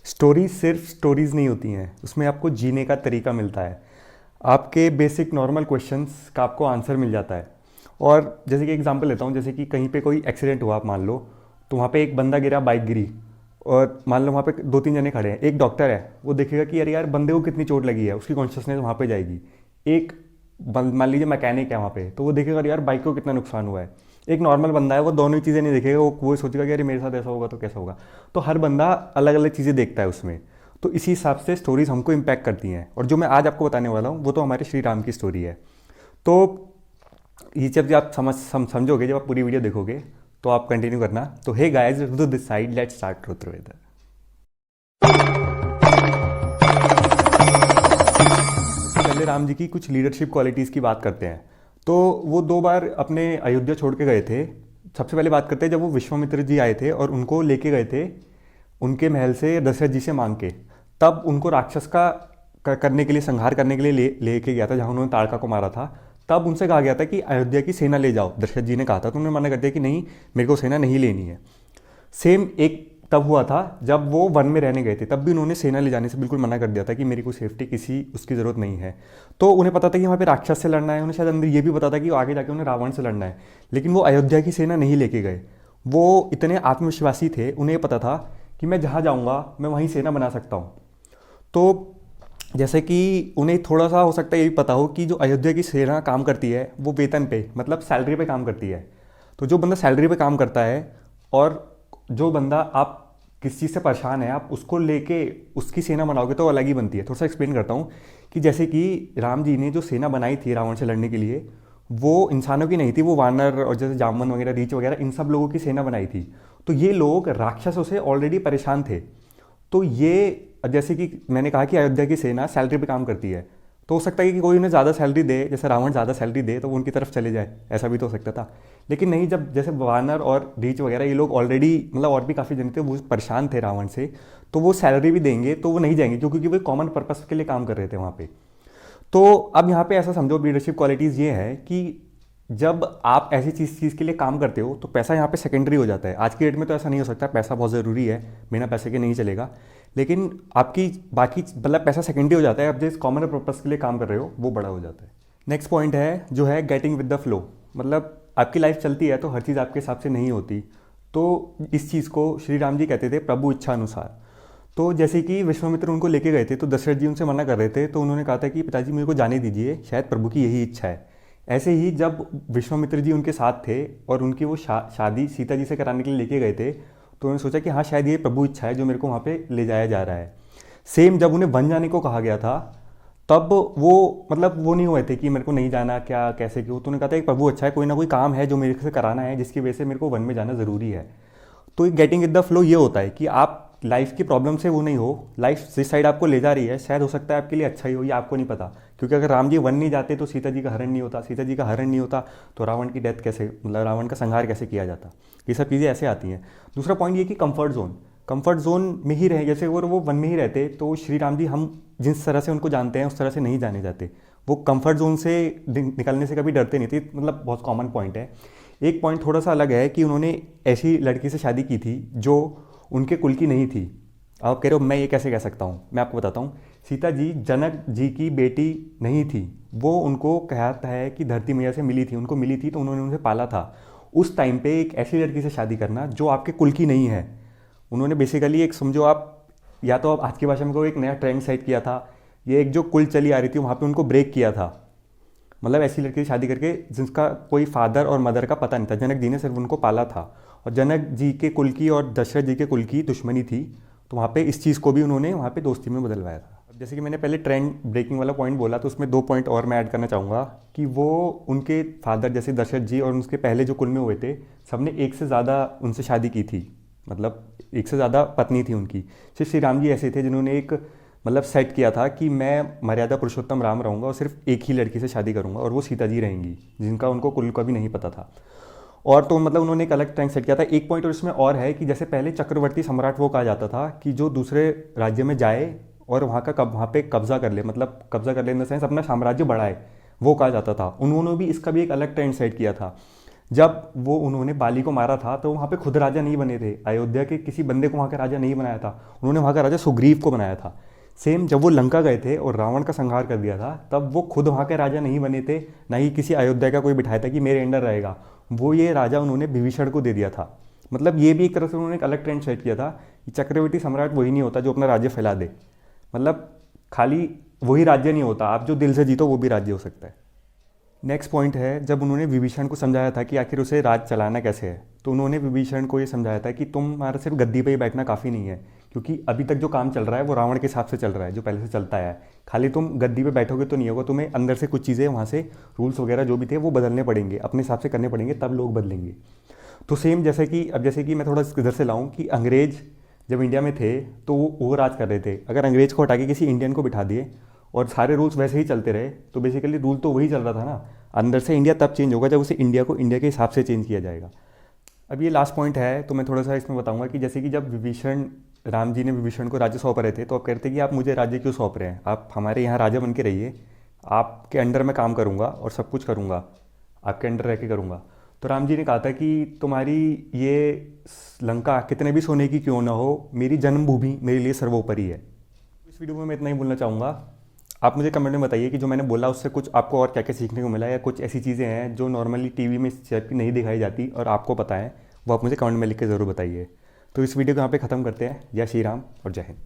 Stories सिर्फ stories नहीं होती हैं, उसमें आपको जीने का तरीका मिलता है। आपके बेसिक नॉर्मल क्वेश्चंस का आपको आंसर मिल जाता है। और जैसे कि एग्जांपल लेता हूँ, जैसे कि कहीं पे कोई एक्सीडेंट हुआ, आप मान लो, तो वहाँ पे एक बंदा गिरा, बाइक गिरी, और मान लो वहाँ पे दो तीन जने खड़े हैं। एक डॉक्टर है, वो देखेगा कि यार यार बंदे को कितनी चोट लगी है, उसकी कॉन्शियसनेस वहाँ पे जाएगी। एक मान लीजिए मैकेनिक है वहाँ पे, तो वो देखेगा यार बाइक को कितना नुकसान हुआ है। एक नॉर्मल बंदा है, वो दोनों ही चीज़ें नहीं देखेगा, वो सोचेगा कि यार मेरे साथ ऐसा होगा तो कैसा होगा। तो हर बंदा अलग अलग चीज़ें देखता है उसमें। तो इसी हिसाब से स्टोरीज हमको इम्पैक्ट करती हैं, और जो मैं आज आपको बताने वाला हूँ वो तो हमारे श्री राम की स्टोरी है। तो ये जब आप समझोगे, जब आप पूरी वीडियो देखोगे, तो आप कंटिन्यू करना। तो hey guys, to this side, let's start Rudraveda. पहले राम जी की कुछ लीडरशिप क्वालिटीज़ की बात करते हैं। तो वो दो बार अपने अयोध्या छोड़ के गए थे। सबसे पहले बात करते हैं जब वो विश्वामित्र जी आए थे और उनको लेके गए थे उनके महल से दशरथ जी से मांग के। तब उनको राक्षस का करने के लिए, संहार करने के लिए लेके गया था, जहाँ उन्होंने ताड़का को मारा था। तब उनसे कहा गया था कि अयोध्या की सेना ले जाओ, दशरथ जी ने कहा था। तो उन्होंने मना कर दिया कि नहीं, मेरे को सेना नहीं लेनी है। सेम एक तब हुआ था जब वो वन में रहने गए थे, तब भी उन्होंने सेना ले जाने से बिल्कुल मना कर दिया था कि मेरी कोई सेफ्टी किसी उसकी ज़रूरत नहीं है। तो उन्हें पता था कि वहाँ पे राक्षस से लड़ना है, उन्हें शायद अंदर ये भी पता था कि आगे जाके उन्हें रावण से लड़ना है। लेकिन वो अयोध्या की सेना नहीं लेके गए। वो इतने आत्मविश्वासी थे, उन्हें पता था कि मैं जहाँ जाऊँगा मैं वहीं सेना बना सकता हूँ। तो जैसे कि उन्हें थोड़ा सा हो सकता है ये भी पता हो कि जो अयोध्या की सेना काम करती है वो वेतन पे, मतलब सैलरी पे काम करती है। तो जो बंदा सैलरी पे काम करता है, और जो बंदा आप किस चीज़ से परेशान है, आप उसको लेके उसकी सेना बनाओगे तो अलग ही बनती है। थोड़ा सा एक्सप्लेन करता हूँ कि जैसे कि राम जी ने जो सेना बनाई थी रावण से लड़ने के लिए, वो इंसानों की नहीं थी, वो वानर और जैसे जामवन वगैरह, रीछ वगैरह, इन सब लोगों की सेना बनाई थी। तो ये लोग राक्षसों से ऑलरेडी परेशान थे। तो ये, जैसे कि मैंने कहा कि अयोध्या की सेना सैलरी पे काम करती है, तो हो सकता है कि कोई उन्हें ज़्यादा सैलरी दे, जैसे रावण ज़्यादा सैलरी दे तो वो उनकी तरफ चले जाए, ऐसा भी तो हो सकता था। लेकिन नहीं, जब जैसे वानर और रीछ वगैरह ये लोग ऑलरेडी, मतलब और भी काफ़ी जन थे, वो परेशान थे रावण से, तो वो सैलरी भी देंगे तो वो नहीं जाएंगे, क्योंकि वो कॉमन पर्पस के लिए काम कर रहे थे वहाँ पे। तो अब यहाँ पे ऐसा समझो, लीडरशिप क्वालिटीज़ ये है कि जब आप ऐसी चीज़ के लिए काम करते हो तो पैसा यहाँ पे सेकेंडरी हो जाता है। आज की डेट में तो ऐसा नहीं हो सकता, पैसा बहुत ज़रूरी है, बिना पैसे के नहीं चलेगा। लेकिन आपकी बाकी, मतलब पैसा सेकेंडरी हो जाता है, आप जिस कॉमन पर्पस के लिए काम कर रहे हो वो बड़ा हो जाता है। नेक्स्ट पॉइंट है जो है गेटिंग विद द फ्लो। मतलब आपकी लाइफ चलती है तो हर चीज़ आपके हिसाब से नहीं होती। तो इस चीज़ को श्री राम जी कहते थे प्रभु इच्छा अनुसार। तो जैसे कि विश्वामित्र उनको लेके गए थे तो दशरथ जी उनसे मना कर रहे थे, तो उन्होंने कहा था कि पिताजी मेरे को जाने दीजिए, शायद प्रभु की यही इच्छा है। ऐसे ही जब विश्वामित्र जी उनके साथ थे और उनकी वो शादी सीता जी से कराने के लिए लेके गए थे, तो उन्होंने सोचा कि हाँ शायद ये प्रभु इच्छा है जो मेरे को वहाँ पे ले जाया जा रहा है। सेम जब उन्हें वन जाने को कहा गया था, तब वो, मतलब वो नहीं हुए थे कि मेरे को नहीं जाना, क्या कैसे क्यों। तो उन्होंने कहा था कि प्रभु अच्छा है, कोई ना कोई काम है जो मेरे से कराना है, जिसकी वजह से मेरे को वन में जाना ज़रूरी है। तो गेटिंग विद द फ्लो ये होता है कि आप लाइफ की प्रॉब्लम से वो नहीं हो, लाइफ जिस साइड आपको ले जा रही है शायद हो सकता है आपके लिए अच्छा ही हो, ये आपको नहीं पता। क्योंकि अगर राम जी वन नहीं जाते तो सीता जी का हरण नहीं होता, सीता जी का हरण नहीं होता तो रावण की डेथ कैसे, मतलब रावण का संहार कैसे किया जाता। ये सब चीज़ें ऐसे आती हैं। दूसरा पॉइंट ये कि कंफर्ट जोन में ही रहे। जैसे अगर वो वन में ही रहते तो श्री राम जी, हम जिस तरह से उनको जानते हैं उस तरह से नहीं जाने जाते। वो कंफर्ट जोन से निकलने से कभी डरते नहीं थे, मतलब बहुत कॉमन पॉइंट है। एक पॉइंट थोड़ा सा अलग है कि उन्होंने ऐसी लड़की से शादी की थी जो उनके कुल की नहीं थी। आप कह रहे हो मैं ये कैसे कह सकता हूँ, मैं आपको बताता हूँ। सीता जी जनक जी की बेटी नहीं थी, वो उनको कहता है कि धरती मैया से मिली थी, उनको मिली थी तो उन्होंने उनसे पाला था। उस टाइम पे एक ऐसी लड़की से शादी करना जो आपके कुल की नहीं है, उन्होंने बेसिकली एक, समझो आप, या तो आप आज की भाषा में को एक नया ट्रेंड सेट किया था, ये एक जो कुल चली आ रही थी वहाँ पे उनको ब्रेक किया था। मतलब ऐसी लड़की से शादी करके जिसका कोई फादर और मदर का पता नहीं था, जनक जी ने सिर्फ उनको पाला था, और जनक जी के कुल की और दशरथ जी के कुल की दुश्मनी थी। तो वहाँ पे इस चीज़ को भी उन्होंने वहाँ पे दोस्ती में बदलवाया था। अब जैसे कि मैंने पहले ट्रेंड ब्रेकिंग वाला पॉइंट बोला, तो उसमें दो पॉइंट और मैं ऐड करना चाहूँगा कि वो उनके फादर जैसे दशरथ जी और उनके पहले जो कुल में हुए थे, सबने एक से ज़्यादा उनसे शादी की थी, मतलब एक से ज़्यादा पत्नी थी उनकी। सिर्फ श्री राम जी ऐसे थे जिन्होंने एक, मतलब सेट किया था कि मैं मर्यादा पुरुषोत्तम राम रहूँगा और सिर्फ एक ही लड़की से शादी करूँगा, और वो सीता जी रहेंगी, जिनका उनको कुल का भी नहीं पता था। और तो मतलब उन्होंने एक अलग ट्रैंक सेट किया था। एक पॉइंट और इसमें और है कि जैसे पहले चक्रवर्ती सम्राट वो कहा जाता था कि जो दूसरे राज्य में जाए और वहाँ का वहाँ पे कब्जा कर ले, मतलब कब्जा कर ले इन द सेंस अपना साम्राज्य बढ़ाए, वो कहा जाता था। उन्होंने भी इसका भी एक अलग ट्रेंड सेट किया था। जब वो उन्होंने बाली को मारा था तो वहाँ पे खुद राजा नहीं बने थे, अयोध्या के किसी बंदे को वहाँ का राजा नहीं बनाया था, उन्होंने वहाँ का राजा सुग्रीव को बनाया था। सेम जब वो लंका गए थे और रावण का संहार कर दिया था, तब वो खुद वहाँ के राजा नहीं बने थे, ना ही किसी अयोध्या का कोई बिठाया था कि मेरे अंडर रहेगा। वो ये राजा उन्होंने विभीषण को दे दिया था। मतलब ये भी एक तरह से उन्होंने एक अलग ट्रेंड सेट किया था कि चक्रवर्ती सम्राट वही नहीं होता जो अपना राज्य फैला दे। मतलब खाली वही राज्य नहीं होता, आप जो दिल से जीतो वो भी राज्य हो सकता है। नेक्स्ट पॉइंट है, जब उन्होंने विभीषण को समझाया था कि आखिर उसे राज चलाना कैसे है, तो उन्होंने विभीषण को ये समझाया था कि तुम्हारा सिर्फ गद्दी पे ही बैठना काफ़ी नहीं है, क्योंकि अभी तक जो काम चल रहा है वो रावण के हिसाब से चल रहा है, जो पहले से चलता है। खाली तुम गद्दी पे बैठोगे तो नहीं होगा, तुम्हें अंदर से कुछ चीज़ें वहाँ से रूल्स वगैरह जो भी थे वो बदलने पड़ेंगे, अपने हिसाब से करने पड़ेंगे, तब लोग बदलेंगे। तो सेम जैसे कि मैं थोड़ा इधर से लाऊं कि अंग्रेज जब इंडिया में थे तो वो राज कर रहे थे। अगर अंग्रेज को हटा के किसी इंडियन को बिठा दिए और सारे रूल्स वैसे ही चलते रहे तो बेसिकली रूल तो वही चल रहा था ना। अंदर से इंडिया तब चेंज होगा जब उसे इंडिया को इंडिया के हिसाब से चेंज किया जाएगा। अब ये लास्ट पॉइंट है तो मैं थोड़ा सा इसमें बताऊंगा कि जैसे कि जब विभीषण राम जी ने विभीषण को राज्य सौंप रहे थे तो आप कहते कि आप मुझे राज्य क्यों सौंप रहे हैं, आप हमारे यहाँ राजा बन के रहिए, आपके अंडर में काम करूँगा और सब कुछ करूँगा, आपके अंडर रह के करूँगा। तो राम जी ने कहा था कि तुम्हारी ये लंका कितने भी सोने की क्यों ना हो, मेरी जन्मभूमि मेरे लिए सर्वोपरि है। इस वीडियो में मैं इतना ही बोलना चाहूँगा। आप मुझे कमेंट में बताइए कि जो मैंने बोला उससे कुछ आपको और क्या क्या सीखने को मिला, या कुछ ऐसी चीज़ें हैं जो नॉर्मली टीवी में इस टाइप की नहीं दिखाई जाती और आपको पता है, वो आप मुझे कमेंट में लिख के ज़रूर बताइए। तो इस वीडियो को यहाँ पे ख़त्म करते हैं। जय श्री राम और जय हिंद।